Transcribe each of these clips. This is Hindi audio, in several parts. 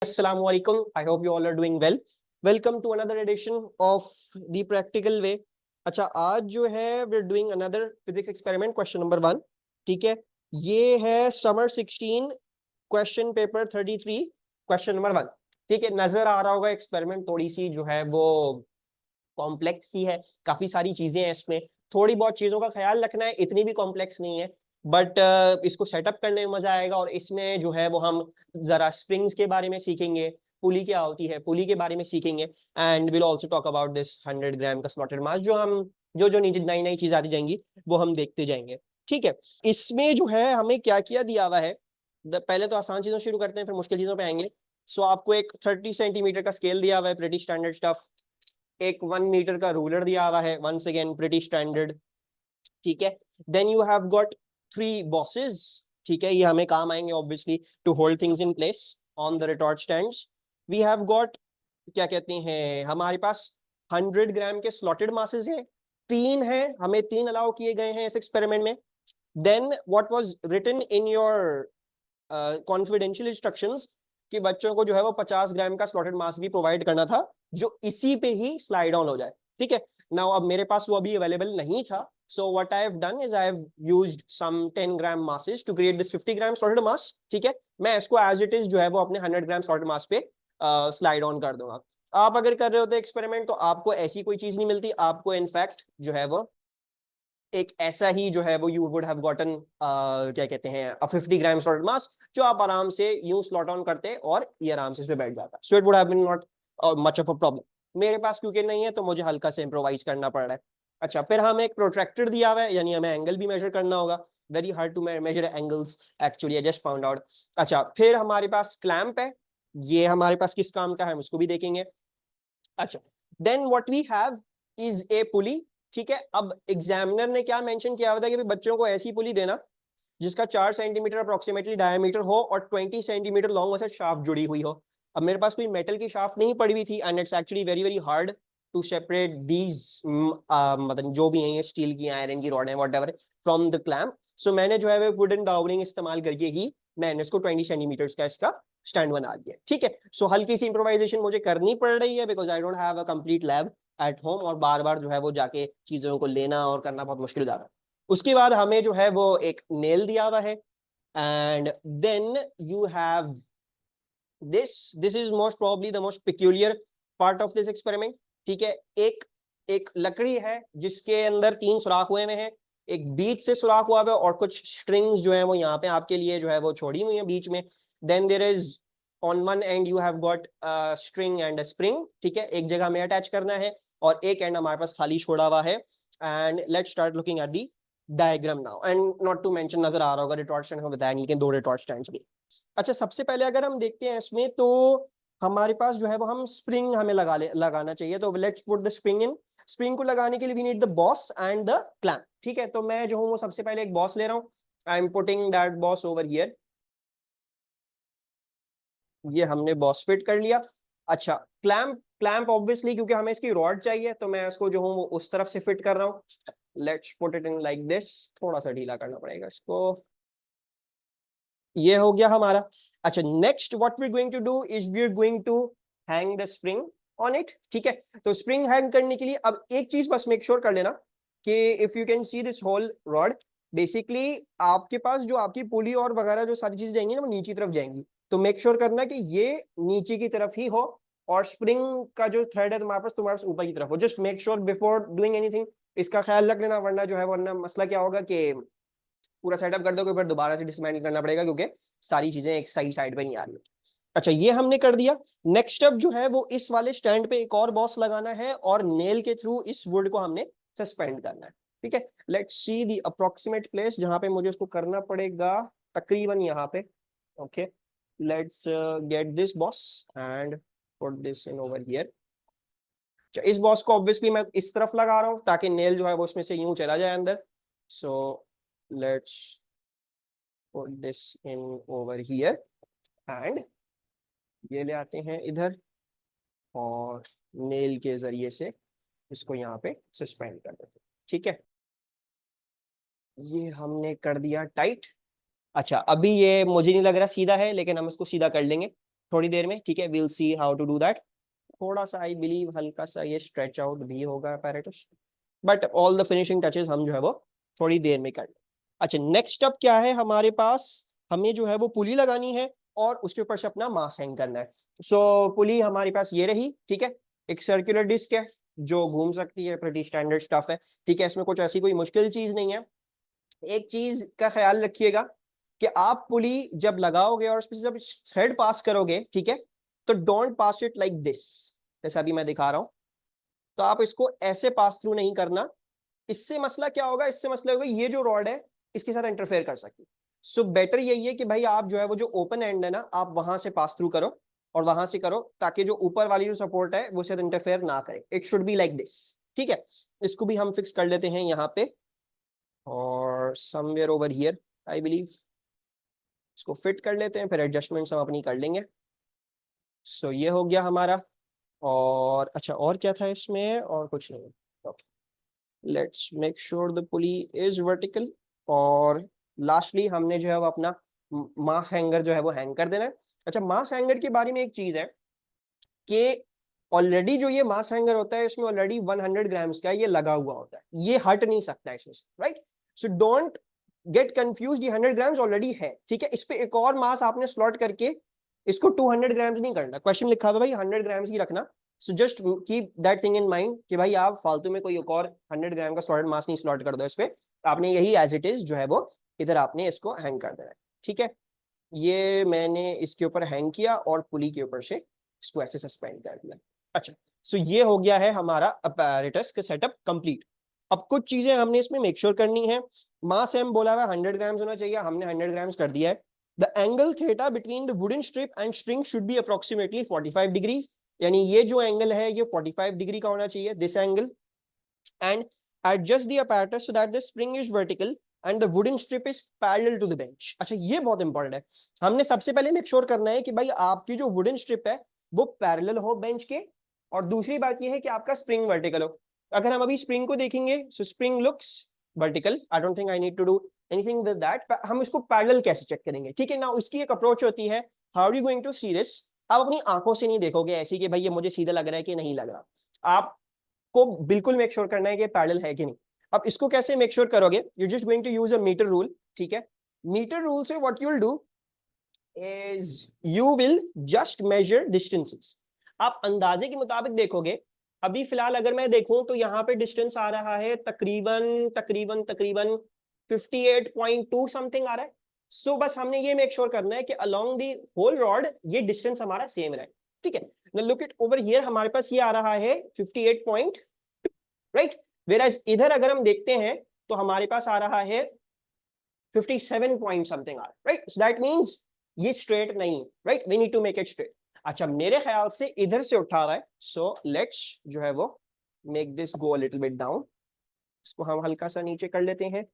Assalamu alaikum. I hope you all are doing well. Welcome to another edition of the practical way. अच्छा, आज जो है we're doing another physics experiment question number 1. ठीक है, ये है summer 16 question paper 33 question number 1. ठीक है, नजर आ रहा होगा एक्सपेरिमेंट थोड़ी सी जो है वो कॉम्प्लेक्स ही है, काफी सारी चीजें हैं इसमें, थोड़ी बहुत चीजों का ख्याल रखना है, इतनी भी कॉम्प्लेक्स नहीं है बट इसको सेटअप करने में मजा आएगा। और इसमें जो है वो हम जरा स्प्रिंग्स के बारे में सीखेंगे, पुली क्या होती है पुली के बारे में सीखेंगे, and will also talk about this 100 ग्राम का स्लॉटेड मास, जो हम जो नई नई चीज आती जाएंगी वो हम देखते जाएंगे। ठीक है, इसमें जो है हमें क्या क्या दिया हुआ है, पहले तो आसान चीजों से शुरू करते हैं फिर मुश्किल चीजों पे आएंगे। सो आपको एक 30 सेंटीमीटर का स्केल दिया हुआ है, प्रीटी स्टैंडर्ड स्टफ। एक 1 मीटर का रूलर दिया हुआ है, वंस अगेन प्रीटी स्टैंडर्ड। ठीक है, then you have got 3 bosses. ठीक है, ये हमें काम आएंगे obviously to hold things in place on the retort stands. We have got क्या कहते हैं, हमारे पास 100 ग्राम के स्लॉटेड मासेस हैं, 3 हैं, हमें 3 अलाउ किए गए हैं इस एक्सपेरिमेंट में। Then what was written in your confidential instructions कि बच्चों को जो है वो 50 ग्राम का स्लॉटेड मास भी प्रोवाइड करना था जो इसी पे ही स्लाइड ऑन हो जाए। ठीक है, नाउ अब मेरे पास वो अभी अवेलेबल नहीं था, so what I have done is I have used some 10 gram masses to create this 50 gram slotted mass. ठीक है, मैं इसको as it is जो है वो अपने 100 gram slotted mass पे स्लाइड ऑन कर दूंगा। आप अगर कर रहे होते एक्सपेरिमेंट तो आपको ऐसी कोई चीज नहीं मिलती, आपको इनफैक्ट जो है वो एक ऐसा ही जो है वो यू वुड हैव गॉटन क्या कहते हैं 50 ग्राम स्लॉटेड मास, जो आप आराम से यूं स्लॉट ऑन करते और ये आराम से इस पे बैठ जाता। So it would have been not much of a problem. मेरे पास क्योंकि नहीं है तो मुझे हल्का से इम्प्रोवाइज करना पड़ रहा है। अच्छा, फिर हमें एक प्रोट्रैक्टर दिया हुआ है, यानी हमें एंगल भी मेजर करना होगा। Very hard to measure angles actually, I just found out. अच्छा, फिर हमारे पास क्लैंप है, ये हमारे पास किस काम का है हम उसको भी देखेंगे। अच्छा, then what we have is a pulley. ठीक है, अब एग्जामिनर ने क्या मेंशन किया हुआ था कि बच्चों को ऐसी पुली देना जिसका 4 सेंटीमीटर अप्रोक्सीमेटली डायमीटर हो और 20 सेंटीमीटर लॉन्ग से शाफ्ट जुड़ी हुई हो। अब मेरे पास कोई मेटल की शाफ्ट नहीं पड़ी हुई थी and it's actually very very hard to separate these, मतलब जो भी है स्टील की आयरन की रॉड है व्हाटएवर फ्रॉम द क्लैंप। सो मैंने जो है वो वुडन डाउनिंग इस्तेमाल करके ही मैंने इसको 20 सेंटीमीटर का इसका स्टैंड बना दिया। ठीक है, सो हल्की सी इंप्रोवाइजेशन मुझे करनी पड़ रही है because I don't have a complete lab at home, और बार बार जो है वो जाके चीजों को लेना और करना बहुत मुश्किल हो जाता है। उसके बाद हमें जो है वो एक नेल दिया हुआ है, and then you have this is most probably the most peculiar part of this experiment. ठीक है, एक लकड़ी है जिसके अंदर 3 सुराख हुए हैं, एक बीच से सुराख हुआ है और कुछ स्ट्रिंग्स जो है वो यहाँ पे आपके लिए जो है वो छोड़ी हुई है बीच में। Then there is on one end you have got string and a spring. ठीक है, एक जगह में अटैच करना है और एक एंड हमारे पास खाली छोड़ा हुआ है। And let's start looking at the diagram now, and not to mention नजर आ रहा होगा रिटॉर्ट स्टैंड हम बताएंगे, लेकिन 2 रिटॉर्ट स्टैंड्स भी। अच्छा, सबसे पहले अगर हम देखते हैं इसमें तो हमारे पास जो है वो हम स्प्रिंग हमें लगाना चाहिए, तो let's put the spring in. Spring को लगाने के लिए we need the boss and the clamp. ठीक है, तो मैं जो हूँ वो सबसे पहले एक बॉस ले रहा हूँ, I am putting that boss over here. ये हमने बॉस फिट कर लिया। अच्छा, क्लैंप क्लैंप ऑब्वियसली क्योंकि हमें इसकी रॉड चाहिए तो मैं इसको जो हूँ वो उस तरफ से फिट कर रहा हूँ। Let's put it in like this, थोड़ा सा ढीला करना पड़ेगा इसको। ये हो गया हमारा। अच्छा, next what we are going to do is we are going to hang the spring on it. ठीक है, तो स्प्रिंग हैंग करने के लिए अब एक चीज बस मेक श्योर कर लेना कि if you can see this whole rod, basically आपके पास जो आपकी पुली और वगैरह जो सारी चीजें जाएंगी ना वो नीचे की तरफ जाएंगी, तो मेक श्योर करना कि ये नीचे की तरफ ही हो और स्प्रिंग का जो थ्रेड है तुम्हारे पास ऊपर की तरफ हो। Just make sure before doing anything, इसका ख्याल रख लेना, वरना जो है वरना मसला क्या होगा कि पूरा सेटअप कर दोगे फिर दोबारा से डिसमेंटल करना पड़ेगा क्योंकि सारी चीजें एक सही साइड पे नहीं आ रही। अच्छा, ये हमने कर दिया। नेक्स्ट स्टेप जो है वो इस वाले स्टैंड पे एक और बॉस लगाना है और नेल के थ्रू इस वुड को हमने सस्पेंड करना है। ठीक है, let's see the approximate place जहां पे मुझे उसको करना पड़ेगा, तकरीबन यहाँ पे। Okay, let's get this boss and put this in over here. इस बॉस को ऑब्वियसली मैं इस तरफ लगा रहा हूँ ताकि नेल जो है वो उसमें से यूं चला जाए अंदर। So let's put this in over here and ये ले आते हैं इधर और नेल के जरिए से इसको यहाँ पे सस्पेंड कर देते हैं। ठीक है, ये हमने कर दिया टाइट। अच्छा, अभी ये मुझे नहीं लग रहा सीधा है लेकिन हम इसको सीधा कर लेंगे। थोड़ी देर में, ठीक है, will see how to do that. थोड़ा सा आई बिलीव हल्का सा ये स्ट्रेच आउट भी होगा apparatus, but all the finishing touches हम जो है वो थोड़ी देर में कर लें। अच्छा, नेक्स्ट अप क्या है हमारे पास, हमें जो है वो पुली लगानी है और उसके ऊपर से अपना मास हैंग करना है। सो पुली हमारे पास ये रही, ठीक है, एक सर्कुलर डिस्क है जो घूम सकती है, प्रीटी स्टैंडर्ड स्टफ है, ठीक है, इसमें कुछ ऐसी कोई मुश्किल चीज नहीं है। एक चीज का ख्याल रखिएगा कि आप पुली जब लगाओगे और उसमें जब थ्रेड पास करोगे, ठीक है, तो don't pass it like this, जैसा अभी मैं दिखा रहा हूं। तो आप इसको ऐसे पास थ्रू नहीं करना, इससे मसला क्या होगा, इससे मसला होगा ये जो रॉड है इसके साथ इंटरफेयर कर सकती है। सो बेटर यही है कि भाई आप जो है वो जो ओपन एंड है ना, आप वहां से पास थ्रू करो और वहां से करो, ताकि जो ऊपर वाली जो सपोर्ट है वो शायद इंटरफेयर ना करे। It should be like this, ठीक है। इसको भी हम फिक्स कर लेते हैं यहाँ पे और somewhere over here I believe, इसको फिट कर लेते हैं, फिर एडजस्टमेंट्स हम अपनी कर लेंगे। सो ये हो गया हमारा। और अच्छा, और क्या था इसमें, और कुछ नहीं। Okay, let's make sure the pulley is vertical. और लास्टली हमने जो है वो अपना मास हैंगर जो है वो हैंग कर देना है। अच्छा, मास हैंगर के बारे में एक चीज है कि ऑलरेडी जो ये मास हैंगर होता है इसमें ऑलरेडी 100 ग्राम्स का ये लगा हुआ होता है, ये हट नहीं सकता है इसमें से, right. So don't get confuse, ये 100 ग्राम्स ऑलरेडी है, ठीक है। इस पे एक और मास आपने स्लॉट करके इसको 200 ग्राम्स नहीं करना। क्वेश्चन लिखा हुआ भाई 100 ग्राम्स ही रखना। So just keep that thing in mind कि भाई आप फालतू में कोई एक और 100 ग्राम का सॉलिड मास नहीं स्लॉट कर दो इस पे। आपने यही एज इट इज जो है वो इधर आपने इसको हैंग कर देना है, ठीक है। ये मैंने इसके ऊपर हैंग किया और पुली के ऊपर से इसको ऐसे सस्पेंड कर दिया। अच्छा, सो ये हो गया है हमारा अपैरेटस का सेटअप कंप्लीट। अब कुछ चीजें हमने इसमें मेक श्योर करनी है। मास एम बोला हुआ 100 ग्राम्स होना चाहिए, हमने 100 ग्राम्स कर दिया है। The angle theta between the wooden strip and string should be approximately 45 degrees, यानी ये जो एंगल है ये 45 डिग्री का होना चाहिए, this angle. And adjust the apparatus so that the spring is vertical and the wooden strip is parallel to the bench। अच्छा, ये बहुत इंपॉर्टेंट है। हमने सबसे पहले मेक श्योर करना है कि भाई आपकी जो वुडन स्ट्रिप है वो पैरेलल हो बेंच के, और दूसरी बात ये है कि आपका स्प्रिंग वर्टिकल हो। अगर हम अभी स्प्रिंग को देखेंगे, so spring looks vertical, I don't think I need to do anything with that. हम इसको पैरेलल कैसे चेक करेंगे, ठीक है ना। इसकी एक अप्रोच होती है, how are you going to see this. आप अपनी आंखों से नहीं देखोगे ऐसी कि भाई ये मुझे सीधा लग रहा है कि नहीं लग रहा, आप को बिल्कुल मेक श्योर करना है कि पैरेलल है कि नहीं। अब इसको कैसे मेक श्योर करोगे, you just going to use a metre rule, ठीक है। मीटर रूल से what you will do is you will just measure distances. आप अंदाजे के मुताबिक देखोगे। अभी फिलहाल अगर मैं देखूं तो यहाँ पे डिस्टेंस आ रहा है तकरीबन तकरीबन तकरीबन 58.2 समथिंग आ रहा है। सो बस हमने ये मेक श्योर करना है कि अलोंग दी होल रॉड ये डिस्टेंस हमारा सेम रहे, ठीक है। Now look at over here, हमारे पास ये आ रहा है 58.2, राइट। Whereas इधर अगर हम देखते हैं तो हमारे पास आ रहा है 57 पॉइंट समथिंग आ रहा है, राइट। So that means ये स्ट्रेट नहीं, right, we need to make it straight. अच्छा, मेरे ख्याल से इधर से उठा रहा है, सो लेट्स जो है वो make this go a little bit down. इसको हम हल्का सा नीचे कर लेते हैं,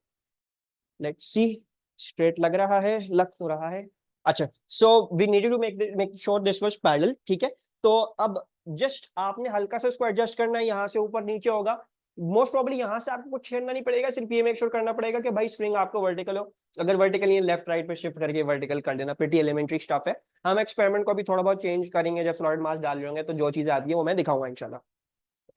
लेट्स सी, स्ट्रेट लग रहा है, लग तो रहा है। अच्छा, so we needed to make sure this was parallel, ठीक है। तो अब जस्ट आपने हल्का सा इसको एडजस्ट करना है, यहाँ से ऊपर नीचे होगा। मोस्ट प्रॉब्ली यहाँ से आपको कुछ छेड़ना नहीं पड़ेगा, सिर्फ ये मेक श्योर करना पड़ेगा कि भाई स्प्रिंग आपको वर्टिकल हो। अगर वर्टिकल नहीं, लेफ्ट राइट पे शिफ्ट करके वर्टिकल कर देना, प्रीटी एलिमेंट्री स्टफ है। हम एक्सपेरिमेंट को भी थोड़ा बहुत चेंज करेंगे जब सॉलिड मास डाल रहे होंगे, तो जो चीजें आती है वो मैं दिखाऊंगा इंशाल्लाह।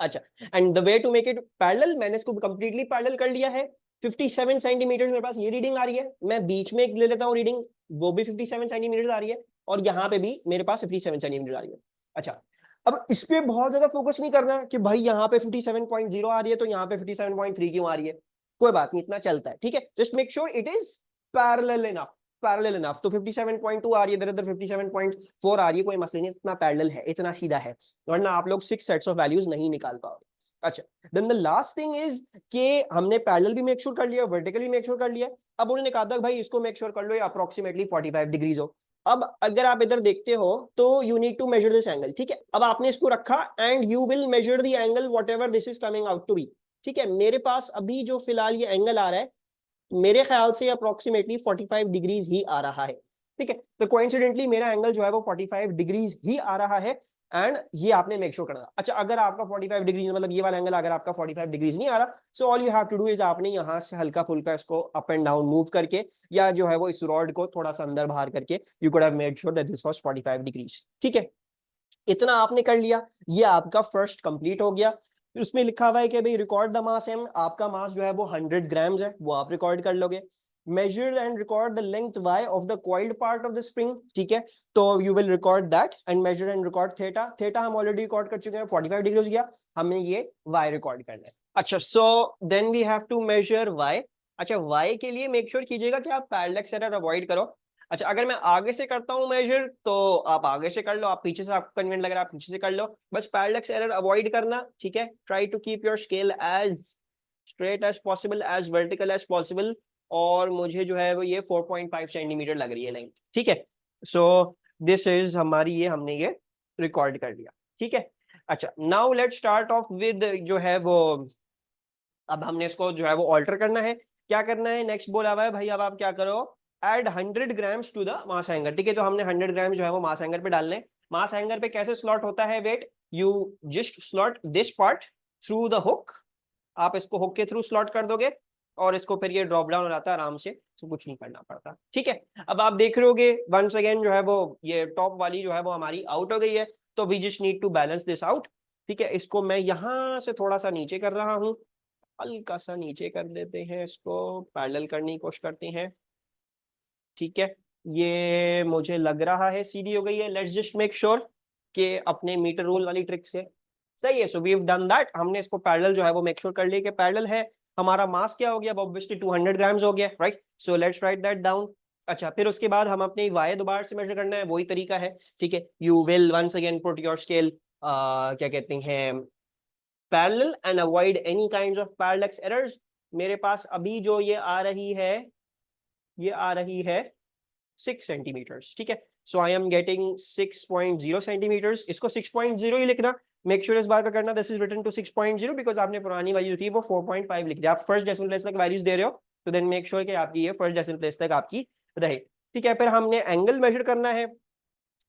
अच्छा, and the way to make it parallel, मैंने इसको कंप्लीटली पैरेलल कर लिया है। 57 सेंटीमीटर मेरे पास ये रीडिंग आ रही है, मैं बीच में ले लेता हूँ रीडिंग, वो भी 57 सेंटीमीटर आ रही है, और यहाँ पे भी मेरे पास 57 सेंटीमीटर आ रही है। अच्छा, अब इस पे बहुत ज्यादा फोकस नहीं करना कि भाई यहाँ पे 57.0 आ रही है तो यहाँ पे 57.3 क्यों आ रही है, कोई बात नहीं, इतना चलता है, ठीक है। Just make sure it is parallel enough, parallel enough. तो 57.2 आ रही है, इधर इधर 57.4 आ रही है, कोई मसला नहीं, इतना पैरेलल है, इतना सीधा है, वरना आप लोग 6 सेट्स ऑफ वैल्यूज नहीं निकाल पाओगे। अच्छा, then the last thing is कि हमने पैरेलल भी मेक श्योर कर लिया, वर्टिकल भी मेक श्योर कर लिया। अब उन्होंने कहा था भाई इसको मेक श्योर कर लो ये अप्रोक्सीमेटली 45 डिग्रीज हो। अब अगर आप इधर देखते हो तो you need to measure this angle, ठीक है। अब आपने इसको रखा and you will measure the angle whatever this is coming out to be, ठीक है। मेरे पास अभी जो फिलहाल ये एंगल आ रहा है, मेरे ख्याल से अप्रोक्सीमेटली 45 डिग्रीज ही आ रहा है, ठीक है। तो कोइंसिडेंटली मेरा एंगल जो है वो 45 डिग्रीज ही आ रहा है। एंड ये आपने मेक श्योर करना। अच्छा, अगर आपका 45 डिग्री मतलब ये वाला एंगल अगर आपका 45 डिग्रीज नहीं आ रहा, so all you have to do is आपने यहाँ से हल्का फुल्का इसको अप एंड डाउन मूव करके या जो है वो इस रॉड को थोड़ा सा अंदर बाहर करके you could have made sure that this was 45 degrees. ठीक है, इतना आपने कर लिया, ये आपका फर्स्ट कंप्लीट हो गया। उसमें लिखा हुआ है कि भाई रिकॉर्ड द मास एम, आपका मास जो है वो 100 ग्राम्स है, वो आप रिकॉर्ड कर लोगे। Measure and record the length y of the coiled part of the spring. ठीक है, तो you will record that and measure and record theta. Theta हम ऑलरेडी रिकॉर्ड कर चुके हैं, 45 डिग्री हो गया, हमें ये y रिकॉर्ड करना है। अच्छा, so then we have to measure y। अच्छा, y के लिए मेक श्योर कीजिएगा कि आप पैरेलक्स एरर अवॉइड करो। अच्छा, अगर मैं आगे से करता हूं मेजर तो आप आगे से कर लो, आप पीछे से आपको कन्वीनियंट लग रहा है आप पीछे से कर लो, बस पैरेलक्स एरर अवॉइड करना। ठीक है, try to keep your scale as straight as possible, as vertical as possible. और मुझे जो है वो ये 4.5 सेंटीमीटर लग रही है लेंथ। ठीक है, सो दिस इज हमारी ये हमने ये रिकॉर्ड कर लिया। ठीक है, अच्छा now let's start of with जो है वो, अब हमने इसको जो है वो ऑल्टर करना है। क्या करना है, नेक्स्ट बोला हुआ है भाई अब आप क्या करो, add 100 grams to the mass hanger. ठीक है, तो हमने 100 ग्राम जो है वो मास हैंगर पे डालने। मास हैंगर पे कैसे स्लॉट होता है weight, you just slot this part through the hook, आप इसको हुक के थ्रू स्लॉट कर दोगे और इसको फिर ये ड्रॉप डाउन हो जाता है आराम से, तो कुछ नहीं करना पड़ता। ठीक है, अब आप देख रहे होगे वंस अगेन जो है वो ये टॉप वाली जो है वो हमारी आउट हो गई है, तो we just need to balance this out. ठीक है, इसको मैं यहां से थोड़ा सा नीचे कर रहा हूं, हल्का सा नीचे कर देते हैं, इसको पैरेलल करने की कोशिश करते हैं। ठीक है, ये मुझे लग रहा है सीधी हो गई है। लेट्स जस्ट मेक श्योर कि अपने मीटर रूल वाली ट्रिक से सही है। So we have done that, हमने इसको पैरेलल जो है वो मेक श्योर कर लिया कि पैरेलल है। हमारा मास क्या हो गया, ऑब्वियसली 200 ग्राम्स हो गया, right. So let's write that down. अच्छा, फिर उसके बाद हम अपने वाई दोबारा से मेजर करना है, वही तरीका है। ठीक है, you will once again put your scale क्या कहते हैं parallel and avoid any kinds of parallax errors. मेरे पास अभी जो ये आ रही है, ये आ रही है 6 सेंटीमीटर्स। ठीक है, so I am getting 6.0 centimetres. इसको 6.0 ही लिखना, मेक श्योर इस बार का करना this is written to 6.0 because आपने पुरानी वाली जो थी वो 4.5 लिख दिया। आप फर्स्ट डेसिमल प्लेस तक वैल्यूज दे रहे हो, तो देन मेक श्योर कि आपकी ये फर्स्ट डेसिमल प्लेस तक आपकी रहे। ठीक है, फिर हमने एंगल मेजर करना है।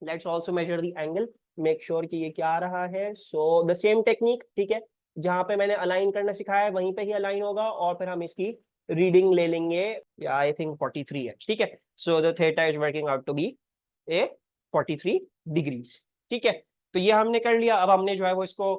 Let's also major the angle, make sure कि ये क्या आ रहा है। सो द सेम टेक्निक, ठीक है, जहां पे मैंने अलाइन करना सिखाया है वहीं पे ही अलाइन होगा, और फिर हम इसकी रीडिंग ले लेंगे। आई थिंक 43 है। ठीक है, so the theta is working out to be a 43 degrees. ठीक है, तो ये हमने कर लिया। अब हमने जो है वो इसको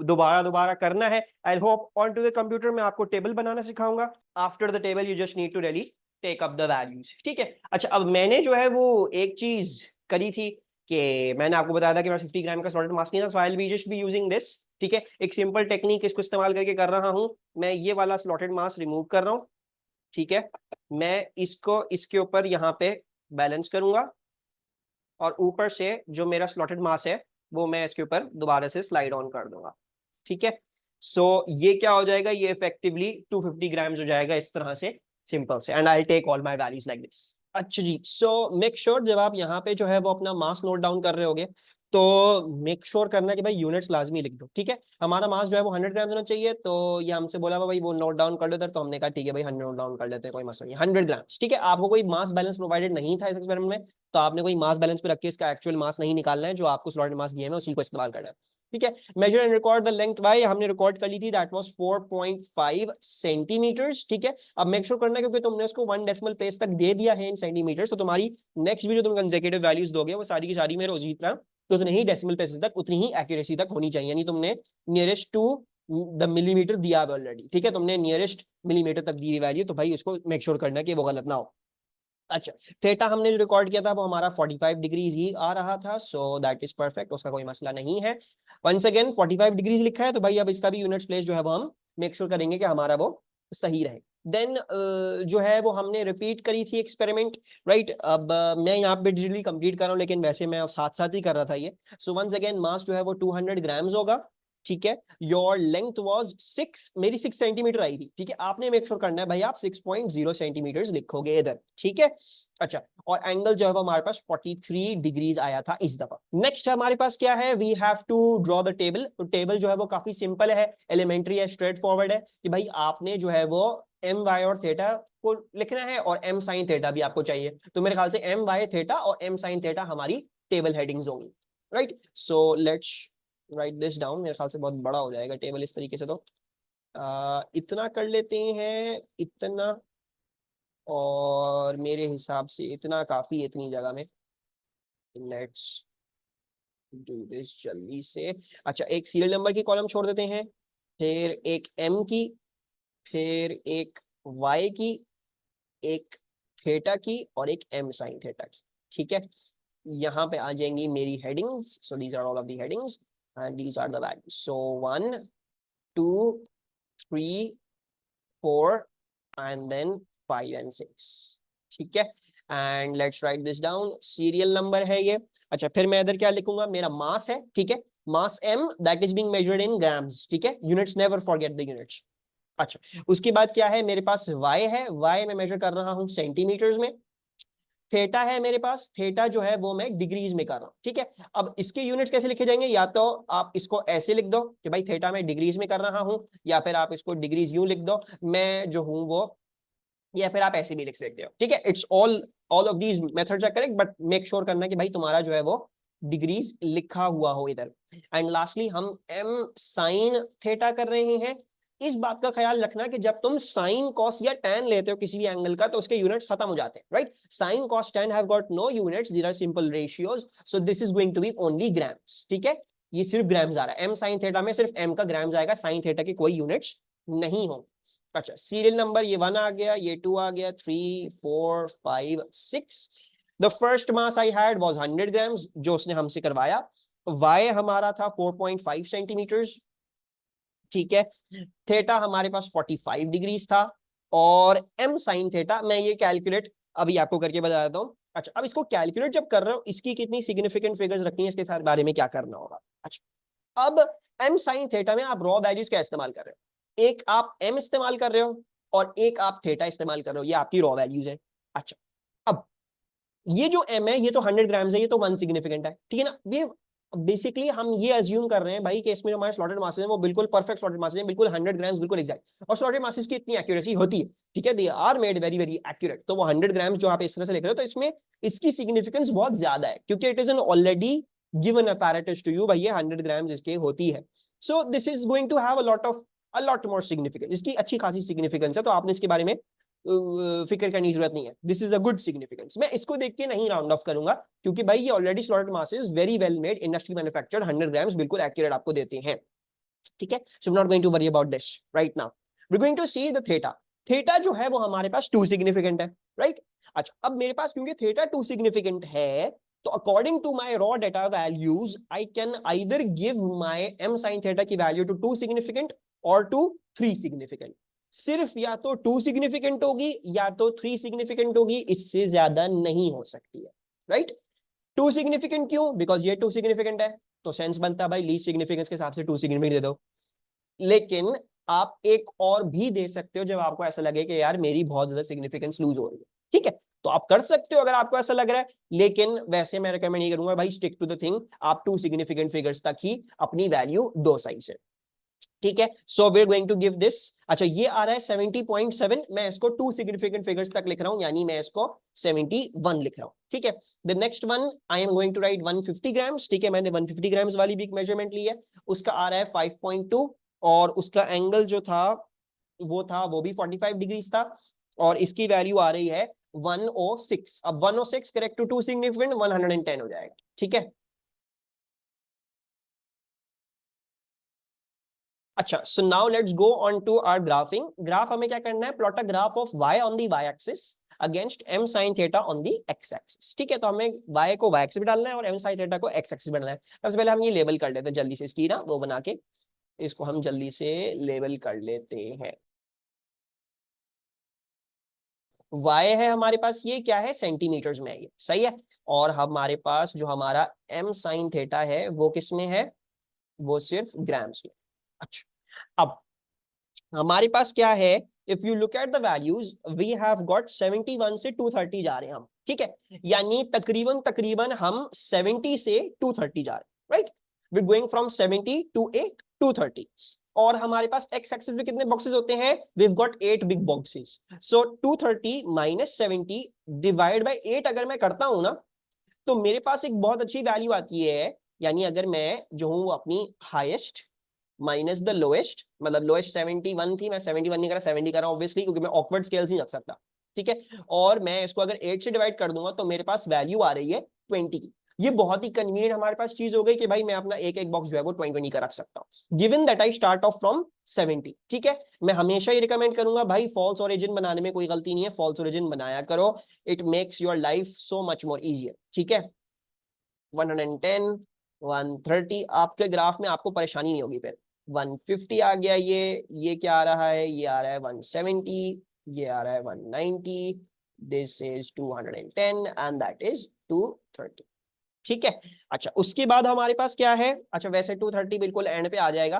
दोबारा दोबारा करना है। I hope on to the computer में आपको टेबल बनाना सिखाऊंगा। After the table you just need to really take up the values. ठीक है, अच्छा अब मैंने जो है वो एक चीज करी थी कि मैंने आपको बताया था कि मैं 50 ग्राम का सॉलिड मास नहीं था, so I will be just be using this. ठीक है, एक सिंपल टेक्निक इसको इस्तेमाल करके कर रहा हूं। मैं ये वाला स्लॉटेड मास रिमूव कर रहा हूं। ठीक है, मैं इसको इसके ऊपर यहाँ पे बैलेंस करूंगा और ऊपर से जो मेरा स्लॉटेड मास है वो मैं इसके ऊपर दोबारा से स्लाइड ऑन कर दूंगा। ठीक है, सो ये क्या हो जाएगा, ये इफेक्टिवली 250 ग्राम्स हो जाएगा इस तरह से, सिंपल से। And I take all my values like this. अच्छा जी, सो मेक श्योर जब आप यहाँ पे जो है वो अपना मास नोट डाउन कर रहे होगे तो मेक श्योर करना कि भाई यूनिट्स लाजमी लिख दो। ठीक है, हमारा मास जो है वो 100 ग्राम होना चाहिए, तो ये हमसे बोला भाई वो नोट डाउन कर लेते, तो हमने कहा ठीक है भाई 100 नोट डाउन कर लेते हैं, कोई मसला नहीं, 100 ग्राम्स। ठीक है, आपको कोई मास बैलेंस प्रोवाइडेड नहीं था इस एक्सपेरिमेंट में, तो आपने कोई मास बैलेंस पे रख के इसका एक्चुअल मास नहीं निकालना है, जो आपको स्लॉटेड मास दिए हैं उसी को इस्तेमाल करना है। ठीक है, measure and record the length y हमने रिकॉर्ड कर ली थी, दैट वाज 4.5 सेंटीमीटर्स। ठीक है, अब मेक श्योर करना क्योंकि तुमने उसको 1 डेसिमल प्लेस तक दे दिया है इन सेंटीमीटर, तो तुम्हारी नेक्स्ट भी जो तुम कंसेक्यूटिव वैल्यूज दोगे वो सारी की सारी मेरे उसी तरह तो उतने ही डेसिमल प्लेसेस तक उतनी ही एक्यूरेसी तक होनी चाहिए, यानी तुमने नियरेस्ट टू द मिलीमीटर दिया है ऑलरेडी। ठीक है, तुमने नियरेस्ट मिलीमीटर तक दी हुई वैल्यू, तो भाई उसको मेक श्योर करना कि वो गलत ना हो। अच्छा, थीटा हमने जो रिकॉर्ड किया था वो हमारा 45 डिग्रीज ही आ रहा था, सो दैट इज परफेक्ट, उसका कोई मसला नहीं है। वंस अगेन 45 डिग्रीज लिखा है, तो भाई अब इसका भी यूनिट्स प्लेस जो है वो हम मेक श्योर करेंगे कि हमारा वो सही रहे। देन जो है वो हमने रिपीट करी थी एक्सपेरिमेंट, राइट। अब मैं यहाँ पे डिजिटली कंप्लीट कर रहा हूँ, लेकिन वैसे मैं साथ साथ ही कर रहा था ये। सो वंस अगेन मास जो है वो 200 ग्राम्स होगा। ठीक है, योर लेंथ वाज 6, मेरी 6 सेंटीमीटर आई थी। ठीक है, आपने मेक श्योर करना है भाई आप 6.0 सेंटीमीटर लिखोगे इधर। ठीक है, अच्छा, और एंगल जो है वो हमारे पास 43 डिग्रीज आया था इस दफा। नेक्स्ट हमारे पास क्या है, we have to draw the table. तो टेबल जो है वो काफी सिंपल है, एलिमेंट्री है, स्ट्रेट फॉरवर्ड है कि भाई आपने जो है वो एम वाई और थीटा को लिखना है और एम साइन थीटा भी आपको चाहिए, तो मेरे ख्याल से एम वाई थीटा और एम साइन थीटा हमारी टेबल हेडिंग्स होंगी। Right. So let's write this down, मेरे ख्याल से बहुत बड़ा हो जाएगा टेबल इस तरीके से, तो इतना कर लेते हैं, इतना, और मेरे हिसाब से इतना काफी है इतनी जगह में। लेट्स डू दिस जल्दी से। अच्छा, एक सीरियल नंबर की कॉलम छोड़ देते हैं, फिर एक एम की, फिर एक वाई की, एक थीटा की, और एक एम साइन थीटा की। ठीक है, यहाँ पे आ जाएंगी मेरी headings. So these are all of the headings and these are the values. So 1 2 3 4 and then 5 and 6। ठीक है, and let's write this down. Serial number है ये। अच्छा, फिर मैं इधर क्या लिखूंगा, मेरा मास है। ठीक है, मास m that is being measured in grams. ठीक है, units, never forget the units. अच्छा, उसके बाद क्या है, मेरे पास y है, y मैं मेजर कर रहा हूं सेंटीमीटर्स में। थीटा है मेरे पास, थीटा जो है वो मैं डिग्रीज में कर रहा हूं। ठीक है, अब इसके यूनिट्स कैसे लिखे जाएंगे, या तो आप इसको ऐसे लिख दो कि भाई थीटा मैं डिग्रीज में कर रहा हूं, या फिर आप इसको डिग्रीज यूं लिख दो, मैं जो हूं वो, या फिर आप ऐसे भी लिख सकते हो। ठीक है, it's all of these methods are correct, but make sure करना कि भाई तुम्हारा जो है वो डिग्रीज लिखा हुआ हो इधर। एंड लास्टली हम एम साइन थीटा कर रहे हैं। इस बात का ख्याल रखना कि जब तुम साइन कॉस या टैन लेते हो किसी भी एंगल का, तो उसके यूनिट्स खत्म हो जाते हैं, right. Sine cos tan have got no units, these are simple ratios, so this is going to be only grams. ठीक है, ये सिर्फ ग्राम्स आ रहा है, एम साइन थीटा में सिर्फ एम का ग्राम्स आएगा, साइन थीटा के कोई यूनिट्स नहीं हो। अच्छा, सीरियल नंबर ये 1 आ गया, ये 2 आ गया, 3 4 5 6। The first mass I had was 100 grams, जो उसने हमसे करवाया। वाई हमारा था 4.5 सेंटीमीटर्स। ठीक है, थीटा हमारे पास 45 डिग्रीज था, और एम साइन थीटा मैं ये कैलकुलेट अभी आपको करके बता देता हूँ। अच्छा, अब इसको कैलकुलेट जब कर रहे हो, इसकी कितनी सिग्निफिकेंट फिगर्स रखनी है, इसके साथ बारे में क्या करना होगा। अच्छा, अब एम साइन थीटा में आप रॉ वैल्यूज क्या इस्तेमाल कर रहे हो, एक आप एम इस्तेमाल कर रहे हो और एक आप थीटा इस्तेमाल कर रहे हो, ये आपकी रॉ वैल्यूज है। अच्छा, अब ये जो एम है ये तो 100 ग्राम्स है, ये तो वन सिग्निफिकेंट है, ठीक है ना। ये बेसिकली हम ये अज्यूम कर रहे हैं भाई कि इसमें हमारे स्लॉटेड मासेस हैं वो बिल्कुल परफेक्ट स्लॉटेड मासेस हैं, बिल्कुल 100 ग्राम्स बिल्कुल एग्जैक्ट, और स्लॉटेड मासेस की इतनी एक्यूरेसी होती है। ठीक है, they are made very very accurate, तो वो 100 ग्राम्स जो आप इस तरह से लिख रहे हो, तो इसमें इसकी सिग्निफिकेंस बहुत ज्यादा है, क्योंकि it is an already given apparatus to you, भाई ये 100 ग्राम्स इसके होती है। So this is going to have a lot more significance, इसकी अच्छी खासी सिग्निफिकेंस है, तो आपने इसके बारे में फिक्र करने की जरूरत नहीं है। This is a good significance. मैं इसको देख के नहीं राउंड ऑफ करूंगा, क्योंकि भाई ये already slotted masses very well made industry manufactured 100 grams बिल्कुल एक्यूरेट आपको देते हैं। ठीक है, so not going to worry about this right now, we going to see the theta. Theta जो है वो हमारे पास टू सिग्निफिकेंट है, राइट। अच्छा, अब मेरे पास क्योंकि थीटा टू सिग्निफिकेंट है, तो according to my raw data values I can either give my m sine theta की वैल्यू टू टू सिग्निफिकेंट और टू थ्री सिग्निफिकेंट। सिर्फ या तो टू सिग्निफिकेंट होगी या तो थ्री सिग्निफिकेंट होगी, इससे ज्यादा नहीं हो सकती है, राइट। टू सिग्निफिकेंट क्यों, बिकॉज ये टू सिग्निफिकेंट है, तो सेंस बनता है भाई लीस्ट सिग्निफिकेंस के हिसाब से टू सिग्निफिकेंट दे दो। लेकिन आप एक और भी दे सकते हो जब आपको ऐसा लगे कि यार मेरी बहुत ज्यादा सिग्निफिकेंस लूज हो रही है, ठीक है, तो आप कर सकते हो अगर आपको ऐसा लग रहा है। लेकिन वैसे मैं रिकमेंड नहीं करूंगा भाई, स्टिक टू द थिंग, आप टू सिग्निफिकेंट फिगर्स तक ही अपनी वैल्यू दो साइड से। ठीक है, so we are going to give this. अच्छा, ये आ रहा है 70.7, मैं इसको टू सिग्निफिकेंट फिगर्स तक लिख रहा हूं, यानी मैं इसको 71 लिख रहा हूं। ठीक है, the next one I am going to write 150 grams. ठीक है, मैंने 150 ग्राम्स वाली भी एक मेजरमेंट ली है, उसका आ रहा है 5.2, और उसका एंगल जो था वो भी 45 डिग्रीज था, और इसकी वैल्यू आ रही है 106। अब 106 करेक्ट टू टू सिग्निफिकेंट 110 हो जाएगा। ठीक है, अच्छा, so now let's go on to our graphing. Graph हमें क्या करना है, plot a graph of y on the y axis against m sin theta on the x axis. ठीक है, तो हमें y को y एक्सिस पे डालना है और m sin थीटा को x एक्सिस पे डालना है। सबसे पहले हम ये लेबल कर लेते हैं जल्दी से, इसकी ना वो बना के इसको हम जल्दी से लेबल कर लेते हैं। y है हमारे पास, ये क्या है, सेंटीमीटर्स में है ये, सही है। और हमारे पास जो हमारा m sin थीटा है वो किस में है, वो सिर्फ ग्राम्स में। अच्छा, अब हमारे पास क्या है, if you look at the values we have got 71 से 230 जा रहे हैं हम। ठीक है, यानी तकरीबन तकरीबन हम 70 से 230 जा रहे हैं, right. We going from 70 to a 230। और हमारे पास एक्स एक्सिस में कितने बॉक्सेस होते हैं, we have got 8 big boxes. So 230 minus 70 divide by 8 अगर मैं करता हूं ना, तो मेरे पास एक बहुत अच्छी वैल्यू आती है यानी अगर मैं जो हूँ अपनी हाईएस्ट माइनस द लोएस्ट, मतलब लोएस्ट 71 थी, मैं 71 नहीं कर रहा, 70 कर रहा हूँ ऑब्वियसली, क्योंकि मैं ऑकवर्ड स्केल्स नहीं रख सकता, ठीक है। और मैं इसको अगर 8 से डिवाइड कर दूंगा तो मेरे पास वैल्यू आ रही है 20 की। ये बहुत ही कन्वीनियंट हमारे पास चीज हो गई कि भाई मैं अपना एक एक बॉक्स जो है वो 20 का रख सकता हूँ, given that I start of from 70, ठीक है। मैं हमेशा ही रिकमेंड करूंगा भाई फॉल्स ओरिजिन बनाने में कोई गलती नहीं है, फॉल्स ओरिजिन बनाया करो, it makes your life so much more easier, ठीक है। 110, 130 आपके ग्राफ में आपको परेशानी नहीं होगी। फिर 150 आ गया, ये क्या आ रहा है, ये आ रहा है 170, ये आ रहा है 190, this is 210 and that is 230, ठीक है। अच्छा उसके बाद हमारे पास क्या है, अच्छा वैसे 230 बिल्कुल एंड पे आ जाएगा,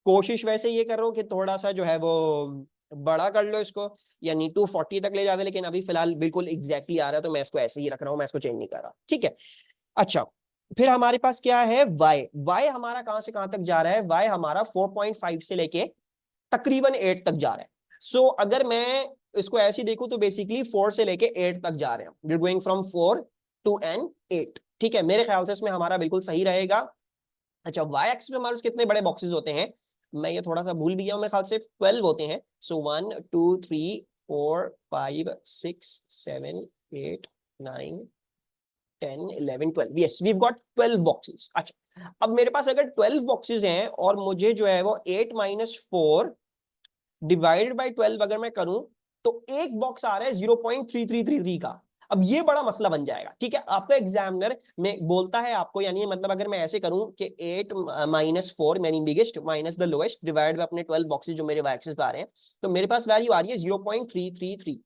कोशिश वैसे ये कर रहा हूँ कि थोड़ा सा जो है वो बड़ा कर लो इसको, यानी 240 तक ले जाते, लेकिन अभी फिलहाल बिल्कुल एग्जैक्टली आ रहा है तो मैं इसको ऐसे ही रख रहा हूँ, मैं इसको चेंज नहीं कर रहा, ठीक है। अच्छा फिर हमारे पास क्या है, y हमारा कहां से कहां तक जा रहा है, y हमारा 4.5 से लेके तकरीबन 8 तक जा रहा है। सो अगर मैं इसको ऐसे देखूं तो बेसिकली 4 से लेके 8 तक जा रहे हैं, we are going from 4 to an 8, ठीक है। मेरे ख्याल से इसमें हमारा बिल्कुल सही रहेगा। अच्छा y एक्सिस में हमारे कितने बड़े बॉक्सेस होते हैं, मैं ये थोड़ा सा भूल भी गया हूं, मेरे ख्याल से 12 होते हैं। सो 1 2 3 4 5 6 7 8 9 10 11 12, yes we've got 12 boxes। अच्छा अब मेरे पास अगर 12 बॉक्सेस हैं और मुझे जो है वो 8 माइनस 4 डिवाइडेड बाई 12 अगर मैं करूं तो एक बॉक्स आ रहा है 0.3333 का। अब ये बड़ा मसला बन जाएगा, ठीक है। आपका एग्जामिनर में बोलता है आपको, यानी मतलब अगर मैं ऐसे करूं कि 8 माइनस 4 यानी biggest minus the lowest divide by अपने 12 बॉक्सेस जो मेरे एक्सिस पे आ रहे हैं, तो मेरे पास वैल्यू आ रही है 0.333।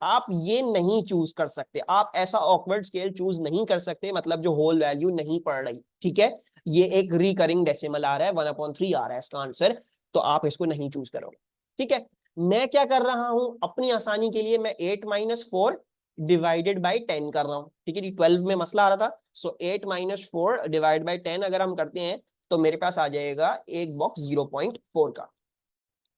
आप ये नहीं चूज कर सकते, आप ऐसा ऑकवर्ड स्केल चूज नहीं कर सकते, मतलब जो होल वैल्यू नहीं पड़ रही, ठीक है। ये एक रिकरिंग डेसिमल आ रहा है, 1/3 आ रहा है इसका आंसर, तो आप इसको नहीं चूज करोगे, ठीक है। मैं क्या कर रहा हूं अपनी आसानी के लिए, मैं 8 माइनस 4 डिवाइडेड बाई 10 कर रहा हूं, ठीक है। 12 में मसला आ रहा था, सो 8 माइनस 4 डिवाइड बाई 10 अगर हम करते हैं तो मेरे पास आ जाएगा एक बॉक्स 0.4 का,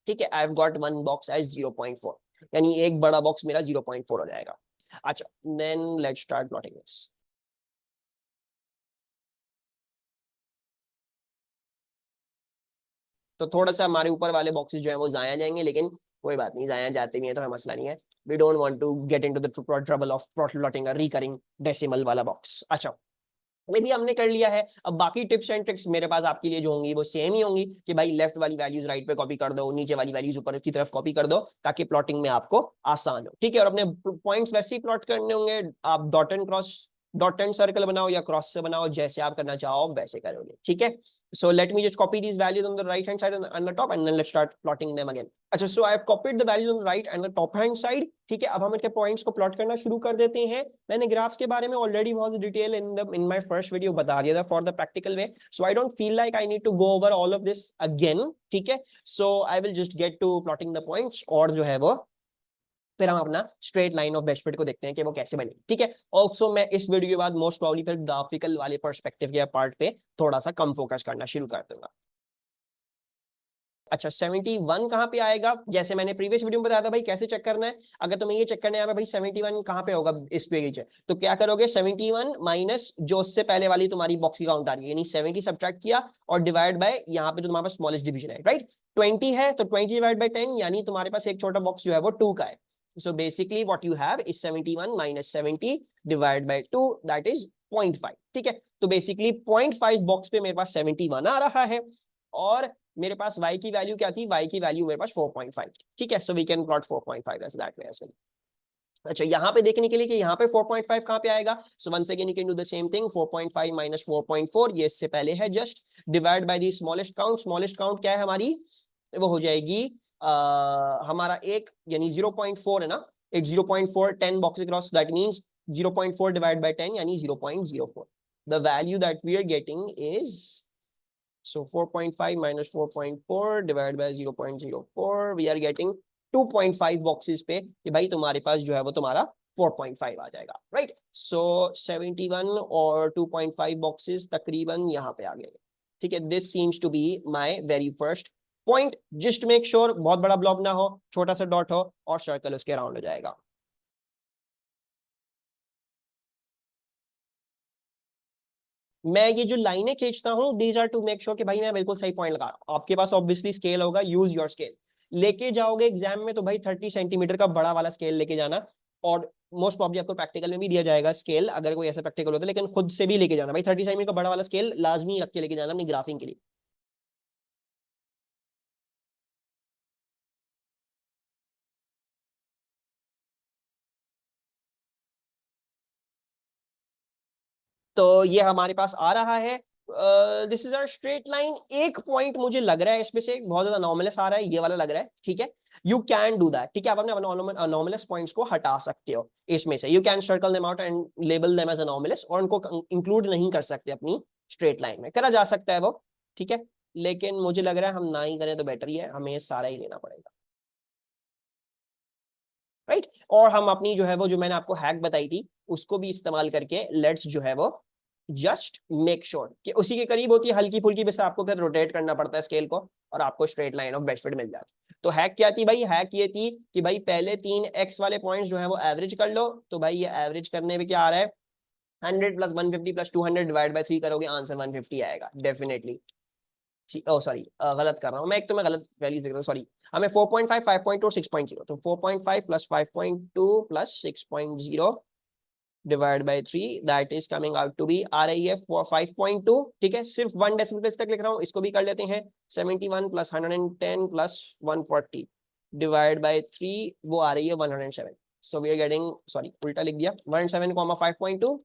ठीक है। I have got one box as 0.4, यानी एक बड़ा बॉक्स मेरा 0.4 हो जाएगा। अच्छा then let's start plotting this. तो थोड़ा सा हमारे ऊपर वाले बॉक्सेस जो है वो जाया जाएंगे, लेकिन कोई बात नहीं, जाया जाते भी हैं तो हमें मसला नहीं है। We don't want to get into the trouble of plotting a recurring decimal वाला बॉक्स। अच्छा ये भी हमने कर लिया है। अब बाकी टिप्स एंड ट्रिक्स मेरे पास आपके लिए जो होंगी वो सेम ही होंगी, कि भाई लेफ्ट वाली वैल्यूज राइट पे कॉपी कर दो, नीचे वाली वैल्यूज ऊपर की तरफ कॉपी कर दो, ताकि प्लॉटिंग में आपको आसान हो, ठीक है। और अपने पॉइंट्स वैसे ही प्लॉट करने होंगे, आप dot and cross, dot and circle बनाओ या क्रॉस से बनाओ, जैसे आप करना चाहो वैसे करोगे, ठीक है। So let me just copy these values on the right hand side and the top, and then let's start plotting them again. अच्छा so I have copied the values on the right and the top hand side, ठीक है। अब हम इनके पॉइंट्स को प्लॉट करना शुरू कर देते हैं। मैंने ग्राफ्स के बारे में ऑलरेडी बहुत detail in my first video बता दिया था for the practical way, so I don't feel like I need to go over all of this again, ठीक है। So I will just get to plotting the points, और जो है वो फिर हम अपना straight line of best fit को देखते हैं कि वो कैसे बनी, ठीक है। ऑल्सो मैं इस वीडियो के बाद मोस्ट प्रॉब्ली फिर ग्राफिकल वाले पर्सपेक्टिव के पार्ट पे थोड़ा सा कम फोकस करना शुरू कर दूंगा। अच्छा 71 कहाँ पे आएगा, जैसे मैंने प्रीवियस वीडियो में बताया था भाई कैसे चेक करना है। अगर तुम्हें ये चेक करना है भाई 71 कहाँ पे होगा इस पेज है, तो क्या करोगे, 71 माइनस जो उससे पहले वाली तुम्हारी बॉक्स की काउंट आ रही है, यानी 70 सब्ट्रैक्ट किया और डिवाइड बाय यहाँ पे जो तुम्हारे पास स्मॉलेस्ट डिवीजन है, राइट। 20 है तो 20 डिवाइड बाय 10, यानी तुम्हारे पास एक छोटा बॉक्स जो है वो 2 का है। So basically what you have is 71 minus 70 divided by 2, that is 0.5, ठीक है। तो बेसिकली 0.5 बॉक्स पे मेरे पास 71 आ रहा है, और मेरे पास y की वैल्यू क्या थी, y की वैल्यू मेरे पास 4.5, ठीक है। So we can plot 4.5 as that way as well. अच्छा यहाँ पे देखने के लिए कि यहाँ पे 4.5 कहाँ पे आएगा, so once again you can do the same thing, 4.5 minus 4.4, ये इससे पहले है just, divide by the smallest count. Smallest count क्या है हमारी, वो हो जाएगी हमारा एक, यानी 0.4 है ना, एक 0.4 10 box cross, that means 0.4 divide by 10 यानी 0.04। The value that we are getting is, so 4.5 minus 4.4 divided by 0.04, we are getting 2.5 boxes पे कि भाई तुम्हारे पास जो है वो तुम्हारा 4.5 आ जाएगा, राइट। सो 71 और 2.5 बॉक्सेस तकरीबन यहाँ पे आ गए, ठीक है। This seems to be my very first point. Just make sure बहुत बड़ा ब्लॉक ना हो, छोटा सा डॉट हो और सर्कल उसके राउंड हो जाएगा। मैं ये जो लाइनें खींचता हूँ these are to make sure कि भाई मैं बिल्कुल सही पॉइंट लगा रहा हूँ। आपके पास ऑब्वियसली स्केल होगा, यूज योर स्केल। लेके जाओगे एग्जाम में तो भाई 30 सेंटीमीटर का बड़ा वाला स्केल लेके जाना, और मोस्ट प्रॉब्ली आपको प्रैक्टिकल में भी दिया जाएगा स्केल, अगर कोई ऐसा प्रैक्टिकल होता है, लेकिन खुद से भी लेके जाना भाई, 30 सेंटीमीटर का बड़ा वाला स्केल लाजमी रख के लेके जाना अपनी ग्राफिंग के लिए। तो ये हमारे पास आ रहा है, this is hour straight line. एक पॉइंट मुझे लग रहा है इसमें से बहुत ज्यादा अनोमलस आ रहा है, ये वाला लग रहा है, ठीक है। यू कैन डू दैट, ठीक है, आप अपने अनोमलस पॉइंट्स को हटा सकते हो इसमें से। You can circle them out and label them as anomalous, और उनको इंक्लूड नहीं कर सकते अपनी स्ट्रेट लाइन में, करा जा सकता है वो, ठीक है। लेकिन मुझे लग रहा है हम ना ही करें तो बेटर ही है, हमें सारा ही लेना पड़ेगा, राइट। और हम अपनी जो है वो, जो मैंने आपको हैक बताई थी, उसको भी इस्तेमाल करके लेट्स जो है वो जस्ट मेक श्योर कि उसी के करीब होती है, हल्की फुल्की, बस आपको फिर रोटेट करना पड़ता है स्केल को, और आपको straight line of best fit मिल जाती है। तो हैक क्या थी भाई? हैक ये थी कि भाई पहले 3x वाले पॉइंट्स जो है वो एवरेज कर लो। तो भाई ये एवरेज करने में क्या आ रहा है, 100 प्लस 150 प्लस 200 डिवाइड बाई 3 करोगे, आंसर 150 आएगा डेफिनेटली। ओ सॉरी, गलत कर रहा हूँ मैं, एक तो मैं गलत वैल्यू देख रहा हूँ, सॉरी। हमें 4.5, 5.2 और 6.0, तो 4.5 plus 5.2 plus 6.0 divide by 3, that is coming out to be, आ रही है 5.2, ठीक है। सिर्फ 1 डेसिमल प्लेस तक लिख रहा हूँ, इसको भी कर लेते हैं। 71 प्लस 110 प्लस 140 डिवाइड बाय 3, वो आ रही है 107। So we are getting, sorry उल्टा लिख दिया, 107, 5.2,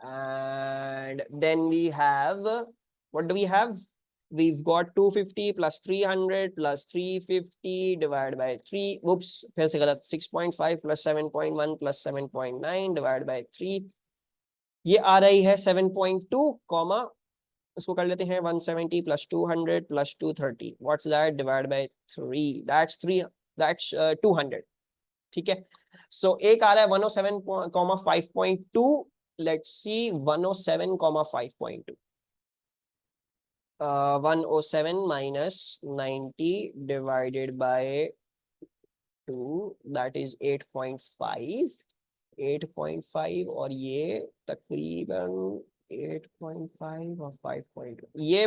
and then we have, what do we have? We've got 250 plus 300 plus 350 divided by 3, oops, फिर से गलत, 6.5 plus 7.1 plus 7.9 divided by 3, ये आ रही है 7.2 कॉमा, इसको कर लेते हैं 170 plus 200 plus 230, what's that, divided by 3, that's 3, that's 200, ठीक है। सो एक आ रहा है 107, 5.2, let's see 107, 5.2, 107 minus 90 divided by 2, that is 8.5, 8.5, और ये तकरीबन 8.5 और 5.2, ये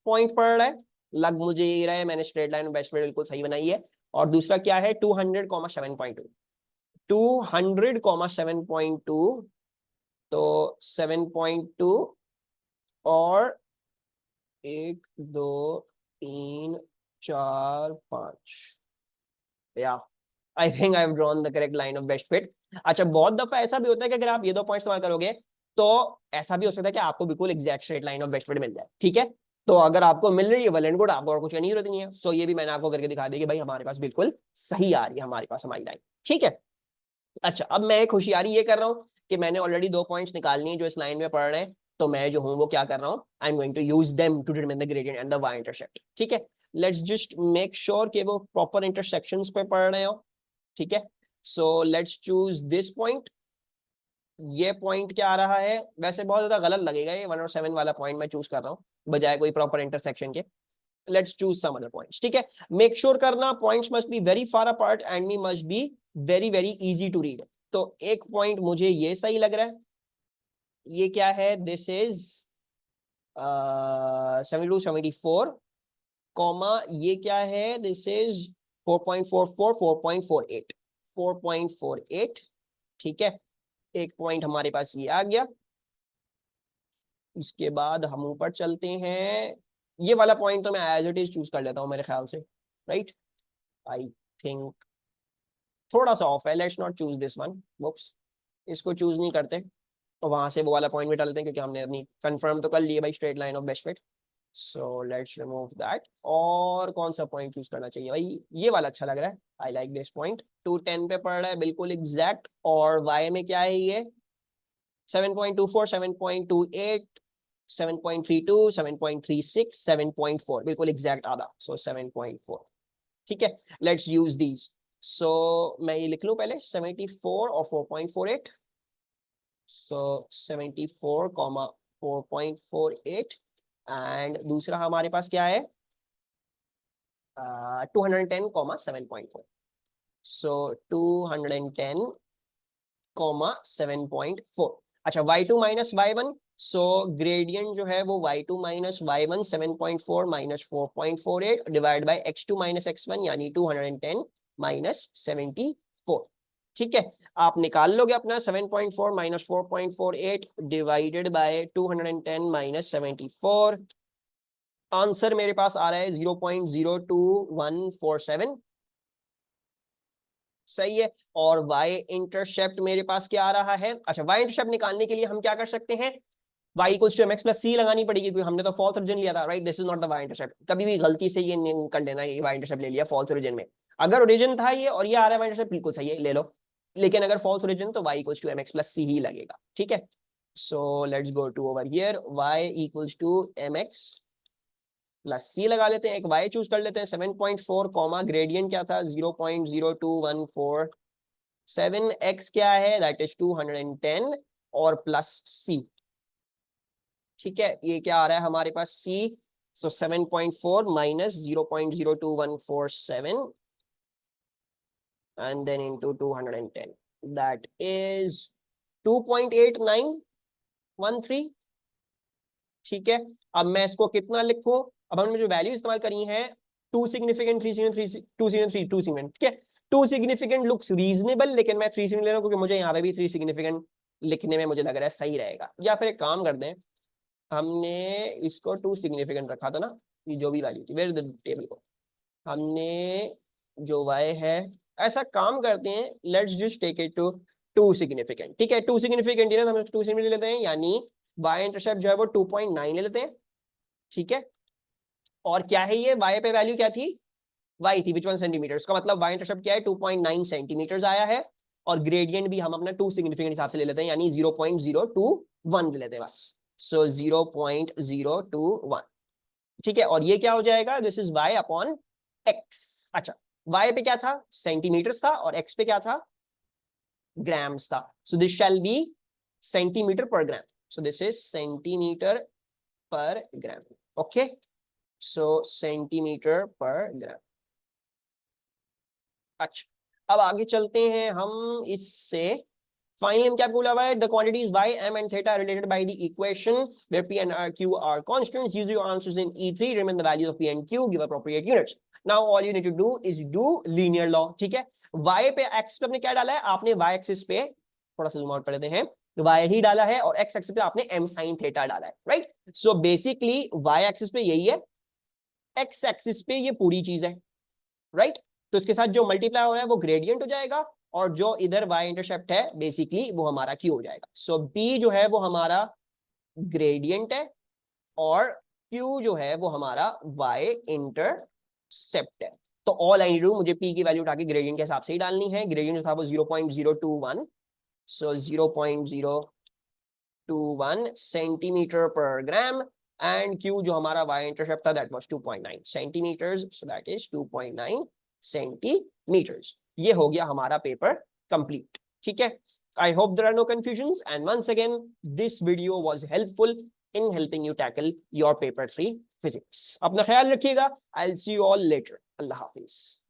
पॉइंट पड़ रहा है, लग मुझे ये रहा है मैंने स्ट्रेट लाइन बेस्ट बिल्कुल सही बनाई है। और दूसरा क्या है, 200, 7.2, 200, 7.2, तो 7.2 और 1 2 3 4 5, या I think I have drawn the correct line of best fit. अच्छा, बहुत दफा ऐसा भी होता है कि अगर आप ये 2 पॉइंट्स इस्तेमाल करोगे तो ऐसा भी हो सकता है कि आपको बिल्कुल exact straight line of best fit मिल जाए, ठीक है। तो अगर आपको मिल रही है वेल एंड गुड, आपको और कुछ करने की जरूरत नहीं है। सो ये भी मैंने आपको करके दिखा दी कि भाई हमारे पास बिल्कुल सही आ रही है हमारे पास हमारी लाइन, ठीक है। अच्छा, अब मैं एक होशियारी ये कर रहा हूँ कि मैंने ऑलरेडी 2 पॉइंट्स निकाल लिए जो इस लाइन में पड़ रहे हैं, तो मैं जो हूँ वो क्या कर रहा हूँ, I am going to use them to determine the gradient and the y intersect, ठीक है। लेट्स जस्ट मेक श्योर कि वो प्रॉपर इंटरसेक्शंस पे पड़ रहे हो, ठीक है। So let's choose this point. ये पॉइंट क्या आ रहा है, वैसे बहुत ज्यादा गलत लगेगा ये 107 वाला पॉइंट मैं चूज कर रहा हूँ बजाय कोई प्रॉपर इंटरसेक्शन के। Let's choose some other points, ठीक है। मेक श्योर करना points must be very far apart and me must be very very easy to read. तो एक पॉइंट मुझे ये सही लग रहा है, ये क्या है, दिस इज 72, 74 कॉमा, ये क्या है, दिस इज 4.44, 4.48, 4.48, ठीक है। एक पॉइंट हमारे पास ये आ गया। उसके बाद हम ऊपर चलते हैं, ये वाला पॉइंट तो मैं एज इट इज चूज कर लेता हूँ मेरे ख्याल से, राइट। आई थिंक थोड़ा सा ऑफ है, let's not choose this one, books, इसको चूज नहीं करते, तो वहां से वो वाला पॉइंट भी डाल देते हैं क्योंकि हमने अपनी कंफर्म तो कर लिए भाई straight line of best fit. So let's remove that. और कौन सा पॉइंट चूज करना चाहिए भाई, ये वाला अच्छा लग रहा है, आई लाइक दिस पॉइंट, 210 पे पड़ रहा है बिल्कुल एग्जैक्ट, और वाई में क्या है ये 7.24, 7.28, 7.32, 7.36, 7.4, बिल्कुल एग्जैक्ट आधा, सो 7.4, ठीक है। Let's use these. सो मैं ये लिख लूं पहले 74 और 4.48, सो 74 कॉमा 4.48, एंड दूसरा हमारे पास क्या है 210 कॉमा 7.4, सो 210 कॉमा 7.4। अच्छा y2 माइनस y1, सो ग्रेडियंट जो है वो y2 minus y1 7.4 minus 4.48 divide by x2 minus x1 यानी 210 माइनस 74। ठीक है, आप निकाल लोगे अपना 7.4 minus 4.48 divided by 210 minus 74। Answer मेरे पास आ रहा है 0.02147। सही है। और y इंटरसेप्ट मेरे पास क्या आ रहा है? अच्छा, y इंटरसेप्ट निकालने के लिए हम क्या कर सकते हैं? y equals to mx plus c लगानी पड़ेगी, क्योंकि हमने तो फॉल्स ओरिजिन लिया था, right? This is not the y intercept. कभी भी गलती से ये नहीं कर लेना, ये y इंटरसेप्ट ले लिया फॉल्स ओरिजिन में। अगर ओरिजिन था ये और ये आ रहा है y इंटरसेप्ट, बिल्कुल सही है, ले लो। लेकिन अगर फॉल्स ओरिजिन तो y equals to mx plus c ही लगेगा। ठीक है, so let's go to over here, y equals to mx plus C लगा लेते हैं, एक y चूज कर लेते हैं 7.4 कॉमा ग्रेडियंट क्या था 0.02147, x क्या है दैट इज 210 और प्लस c। ठीक है, ये क्या आ रहा है हमारे पास c, so 7.4 minus 0.02147 and then into 210 that is 2.8913। ठीक है, अब मैं इसको कितना लिखूं? अब हमने जो वैल्यू इस्तेमाल करी है, two significant, three significant, two significant, two significant. ठीक है, टू सिग्निफिकेंट लुक्स रीजनेबल, लेकिन मैं थ्री सिग्निफिकेंट ले रहा हूं क्योंकि मुझे यहाँ पे भी थ्री सिग्निफिकेंट लिखने में मुझे लग रहा है सही रहेगा। या फिर एक काम कर दें, हमने इसको टू सिग्निफिकेंट रखा था ना, ये जो भी वैल्यू थी, वेयर द टेबल को हमने जो y है, ऐसा काम करते हैं, let's just take it to two significant. ठीक है, टू सिग्निफिकेंट हम टू सिग्निफिकेंट लेते हैं, यानी y इंटरसेप्ट जो है वो 2.9 ले लेते हैं। ठीक है, और क्या है ये y पे वैल्यू क्या थी? y थी विच 1 सेंटीमीटर, उसका मतलब y इंटरसेप्ट क्या है 2.9 सेंटीमीटर आया है। और ग्रेडियंट भी हम अपना टू सिग्निफिकेंट हिसाब से ले लेते हैं, यानी 0.021 ले लेते हैं बस। सो 0.021। ठीक है, और ये क्या हो जाएगा? This is y upon x। अच्छा, y पे क्या था? सेंटीमीटर्स था, और x पे क्या था? ग्राम्स था। So this shall be centimetre पर ग्राम। सो दिस इज सेंटीमीटर पर ग्राम। ओके, सो सेंटीमीटर पर ग्राम। अच्छा, अब आगे चलते हैं हम इससे। फाइनली क्या बोला हुआ है? The quantities y, m and theta are related by the equation where p and q are constants. Use your answers in E3. Determine the values of p and q. Give appropriate units. Now all you need to do is do linear law. ठीक है, y पे x पे आपने क्या डाला है? आपने y एक्सिस पे, थोड़ा सा जूम आउट कर लेते हैं, तो y ही डाला है, और x एक्सिस पे आपने m sin थीटा डाला है, right? So basically y axis पे यही है, x एक्सिस पे ये पूरी चीज है, राइट? तो इसके साथ जो मल्टीप्लाई हो रहा है वो ग्रेडियंट हो जाएगा, और जो इधर y इंटरसेप्ट है बेसिकली वो हमारा q हो जाएगा। सो b जो है वो हमारा ग्रेडियंट है, और q जो है वो हमारा y इंटरसेप्ट है। तो ऑल आई नीड टू, मुझे p की वैल्यू उठा के ग्रेडियंट के हिसाब से ही डालनी है। ग्रेडियंट जो था वो 0.021, सो 0.021 सेंटीमीटर पर ग्राम, एंड q जो हमारा y इंटरसेप्ट था that was 2.9 centimetres, so that is 2.9 centimetres. ये हो गया हमारा पेपर कंप्लीट। ठीक है, I hope there are no confusions, and once again this video was helpful in helping you tackle your paper 3 physics. अपना ख्याल रखिएगा। I'll see you all later. Allah Hafiz.